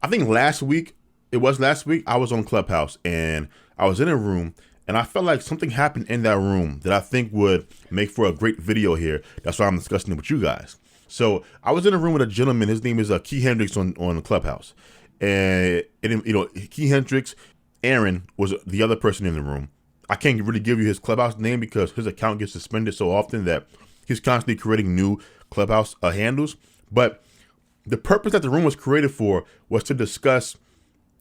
I think last week, it was last week, I was on Clubhouse and I was in a room and I felt like something happened in that room that I think would make for a great video here. That's why I'm discussing it with you guys. So I was in a room with a gentleman. His name is Key Hendricks on Clubhouse. Key Hendricks, Aaron was the other person in the room. I can't really give you his Clubhouse name because his account gets suspended so often that he's constantly creating new Clubhouse handles. But the purpose that the room was created for was to discuss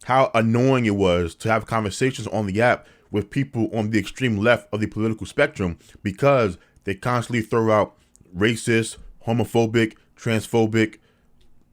how annoying it was to have conversations on the app with people on the extreme left of the political spectrum because they constantly throw out racist, homophobic, transphobic,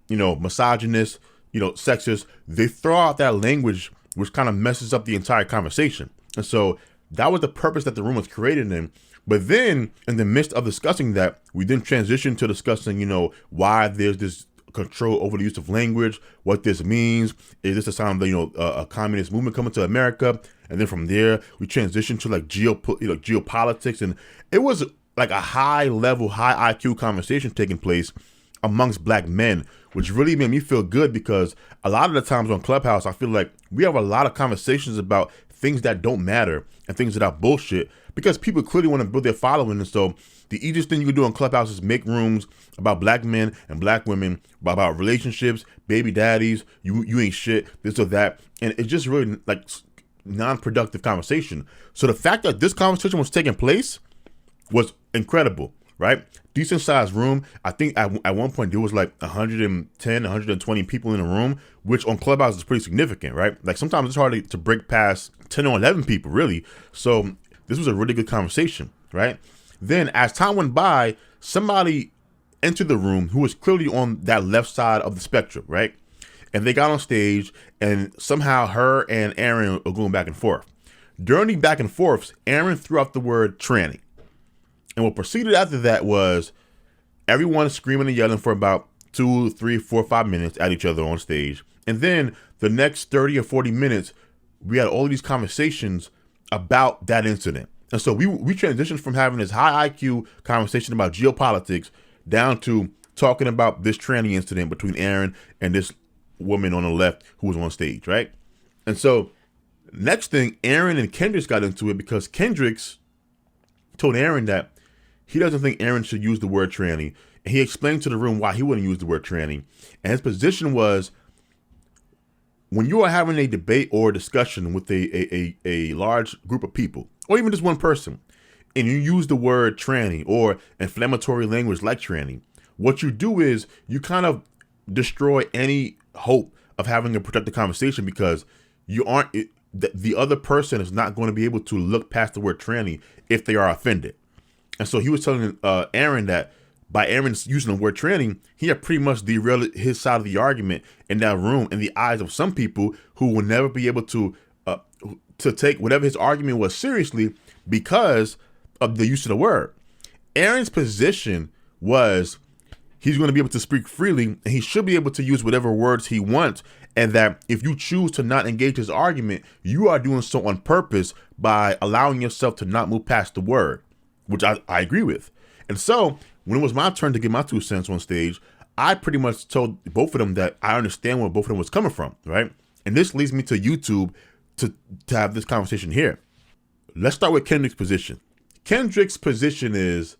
misogynist, sexist. They throw out that language which kind of messes up the entire conversation. And so that was the purpose that the room was created in. But then in the midst of discussing that, we then transitioned to discussing, why there's this control over the use of language, what this means. Is this a sign of a communist movement coming to America? And then from there, we transitioned to like geopolitics, and it was like a high level, high IQ conversation taking place amongst black men, which really made me feel good because a lot of the times on Clubhouse, I feel like we have a lot of conversations about things that don't matter and things that are bullshit because people clearly want to build their following. And so the easiest thing you can do on Clubhouse is make rooms about black men and black women, about relationships, baby daddies, you ain't shit, this or that. And it's just really like non-productive conversation. So the fact that this conversation was taking place was incredible, right? Decent sized room. I think at one point there was like 110, 120 people in the room, which on Clubhouse is pretty significant, right? Like sometimes it's hard to break past 10 or 11 people really. So this was a really good conversation, right? Then as time went by, somebody entered the room who was clearly on that left side of the spectrum, right? And they got on stage and somehow her and Aaron are going back and forth. During the back and forths, Aaron threw out the word tranny. And what proceeded after that was everyone screaming and yelling for about 2, 3, 4, 5 minutes at each other on stage. And then the next 30 or 40 minutes, we had all of these conversations about that incident. And so we transitioned from having this high IQ conversation about geopolitics down to talking about this tranny incident between Aaron and this woman on the left who was on stage, right? And so next thing, Aaron and Kendricks got into it because Kendricks told Aaron that he doesn't think Aaron should use the word tranny. And he explained to the room why he wouldn't use the word tranny. And his position was when you are having a debate or a discussion with a large group of people, or even just one person, and you use the word tranny or inflammatory language like tranny, what you do is you kind of destroy any hope of having a productive conversation because the other person is not going to be able to look past the word tranny if they are offended. And so he was telling Aaron that by Aaron's using the word tranny, he had pretty much derailed his side of the argument in that room in the eyes of some people who will never be able to take whatever his argument was seriously because of the use of the word. Aaron's position was he's going to be able to speak freely and he should be able to use whatever words he wants. And that if you choose to not engage his argument, you are doing so on purpose by allowing yourself to not move past the word, which I agree with. And so when it was my turn to give my 2 cents on stage, I pretty much told both of them that I understand where both of them was coming from, right? And this leads me to YouTube to have this conversation here. Let's start with Kendrick's position. Kendrick's position is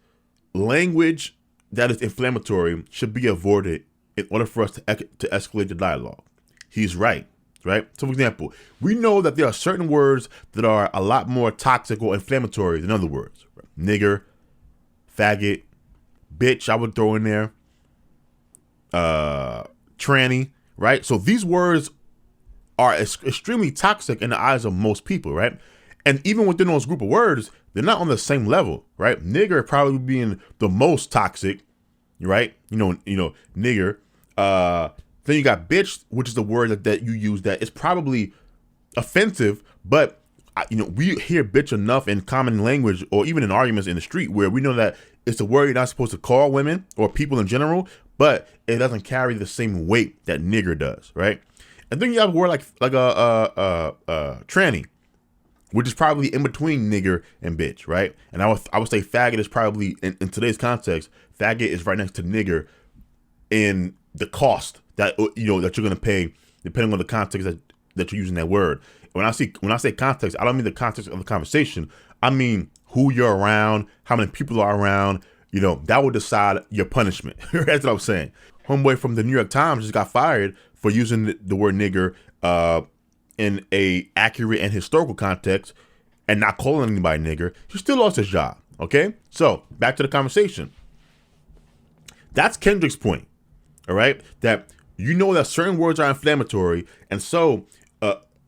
language that is inflammatory should be avoided in order for us to escalate the dialogue. He's right? So for example, we know that there are certain words that are a lot more toxic or inflammatory than other words. Right? Nigger, faggot, bitch, I would throw in there, tranny, right? So these words are extremely toxic in the eyes of most people, right? And even within those group of words, they're not on the same level, right? Nigger probably being the most toxic, right? Nigger. Then you got bitch, which is the word that you use that is probably offensive, but we hear bitch enough in common language or even in arguments in the street where we know that it's a word you're not supposed to call women or people in general, but it doesn't carry the same weight that nigger does, right? And then you have a word like tranny, which is probably in between nigger and bitch, right? And I would say faggot is probably in today's context, faggot is right next to nigger in the cost that that you're gonna pay depending on the context that you're using that word. When I say context, I don't mean the context of the conversation. I mean who you're around, how many people are around. That will decide your punishment. That's what I'm saying. Homeboy from the New York Times just got fired for using the word nigger in a accurate and historical context and not calling anybody nigger. He still lost his job. Okay, so back to the conversation. That's Kendrick's point. All right, that that certain words are inflammatory, and so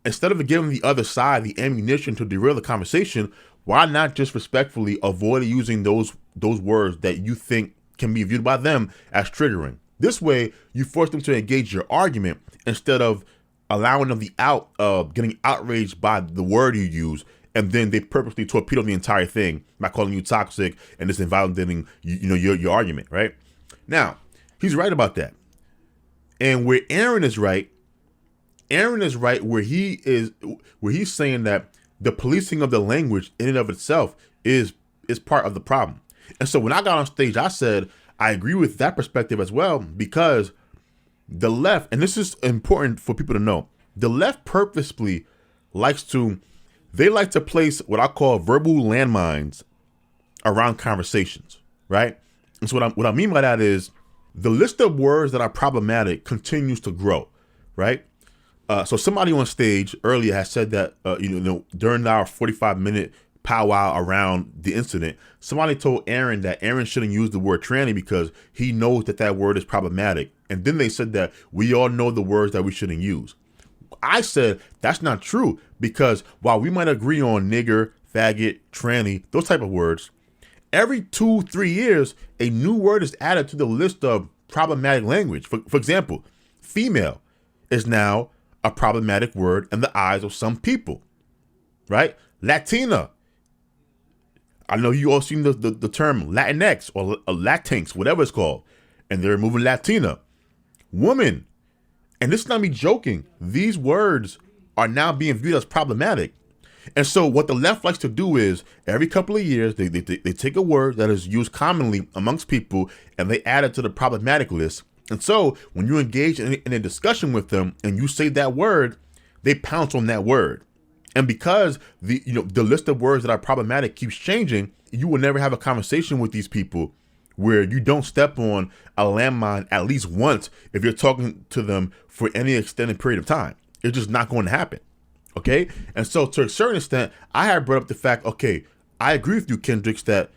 instead of giving the other side the ammunition to derail the conversation, why not just respectfully avoid using those words that you think can be viewed by them as triggering? This way, you force them to engage your argument instead of allowing them the out of getting outraged by the word you use, and then they purposely torpedo the entire thing by calling you toxic and just invalidating your argument. Right now, he's right about that, and where Aaron is right where he's saying that the policing of the language in and of itself is part of the problem. And so when I got on stage, I said I agree with that perspective as well, because the left, and this is important for people to know, the left purposefully likes to place what I call verbal landmines around conversations, right? And so what I mean by that is the list of words that are problematic continues to grow, right? So somebody on stage earlier has said that, during our 45-minute powwow around the incident, somebody told Aaron that Aaron shouldn't use the word tranny because he knows that word is problematic. And then they said that we all know the words that we shouldn't use. I said that's not true, because while we might agree on nigger, faggot, tranny, those type of words, every 2-3 years, a new word is added to the list of problematic language. For example, female is now a problematic word in the eyes of some people, right? Latina. I know you all seen the term Latinx or Latinx, whatever it's called, and they're removing Latina. Woman, and this is not me joking, these words are now being viewed as problematic. And so what the left likes to do is every couple of years, they take a word that is used commonly amongst people and they add it to the problematic list. And so when you engage in a discussion with them and you say that word, they pounce on that word. And because the list of words that are problematic keeps changing, you will never have a conversation with these people where you don't step on a landmine at least once if you're talking to them for any extended period of time. It's just not going to happen. Okay? And so to a certain extent, I have brought up the fact, okay, I agree with you, Kendricks, that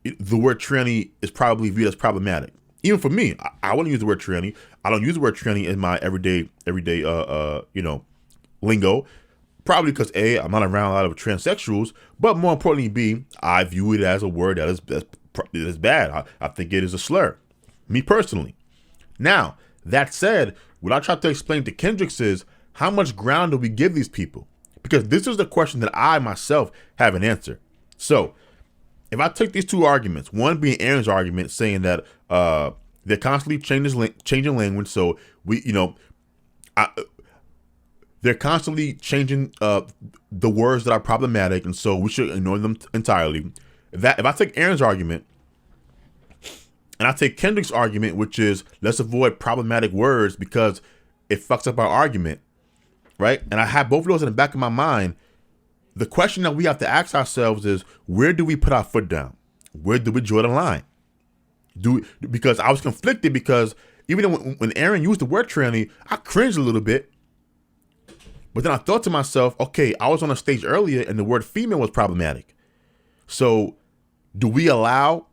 the word tranny is probably viewed as problematic. Even for me, I wouldn't use the word tranny. I don't use the word tranny in my everyday lingo. Probably because A, I'm not around a lot of transsexuals, but more importantly, B, I view it as a word that is bad. I think it is a slur, me personally. Now, that said, what I try to explain to Kendricks is how much ground do we give these people? Because this is the question that I myself haven't answered. So, if I take these two arguments, one being Aaron's argument saying that they're constantly changing language, so they're constantly changing the words that are problematic, and so we should ignore them entirely. If I take Aaron's argument, and I take Kendrick's argument, which is let's avoid problematic words because it fucks up our argument, right? And I have both of those in the back of my mind. The question that we have to ask ourselves is, where do we put our foot down? Where do we draw the line? Because I was conflicted, because even when Aaron used the word tranny, I cringed a little bit. But then I thought to myself, okay, I was on a stage earlier and the word female was problematic. So do we allow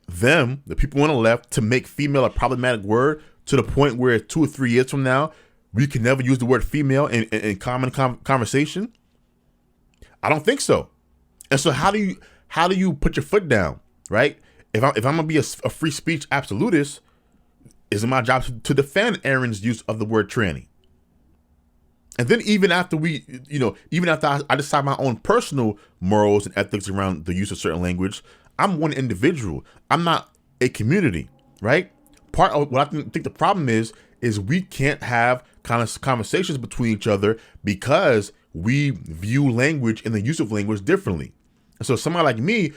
them, the people on the left, to make female a problematic word to the point where 2 or 3 years from now, we can never use the word female in common conversation? I don't think so. And so how do you put your foot down, right? If I'm going to be a free speech absolutist, is it my job to defend Aaron's use of the word tranny? And then even after I decide my own personal morals and ethics around the use of certain language, I'm one individual. I'm not a community, right? Part of what I think the problem is we can't have kind of conversations between each other because we view language and the use of language differently. And so somebody like me,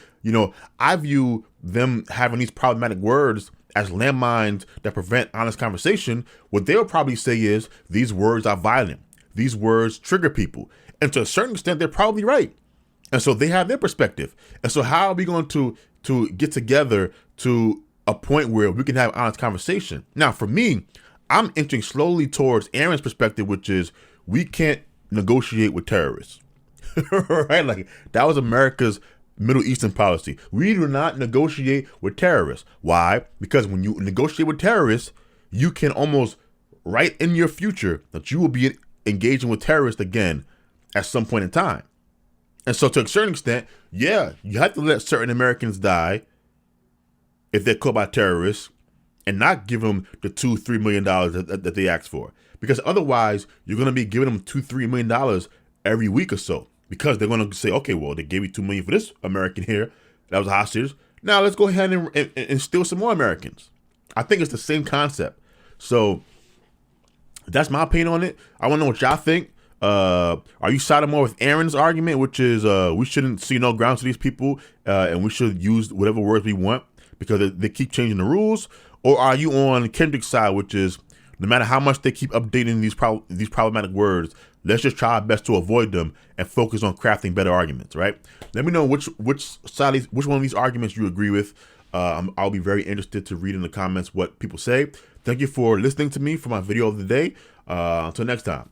I view them having these problematic words as landmines that prevent honest conversation, what they'll probably say is these words are violent. These words trigger people. And to a certain extent, they're probably right. And so they have their perspective. And so how are we going to get together to a point where we can have honest conversation? Now, for me, I'm inching slowly towards Aaron's perspective, which is we can't negotiate with terrorists. Right? Like that was America's Middle Eastern policy. We do not negotiate with terrorists. Why? Because when you negotiate with terrorists, you can almost write in your future that you will be engaging with terrorists again at some point in time. And so to a certain extent, yeah, you have to let certain Americans die if they're caught by terrorists and not give them the $2-3 million that they asked for. Because otherwise, you're going to be giving them $2-3 million every week or so. Because they're going to say, okay, well, they gave me $2 million for this American here that was a hostage. Now let's go ahead and steal some more Americans. I think it's the same concept. So that's my opinion on it. I want to know what y'all think. Are you siding more with Aaron's argument, which is we shouldn't see no grounds to these people and we should use whatever words we want because they keep changing the rules? Or are you on Kendrick's side, which is no matter how much they keep updating these problematic words, let's just try our best to avoid them and focus on crafting better arguments, right? Let me know which one of these arguments you agree with. I'll be very interested to read in the comments what people say. Thank you for listening to me for my video of the day. Until next time.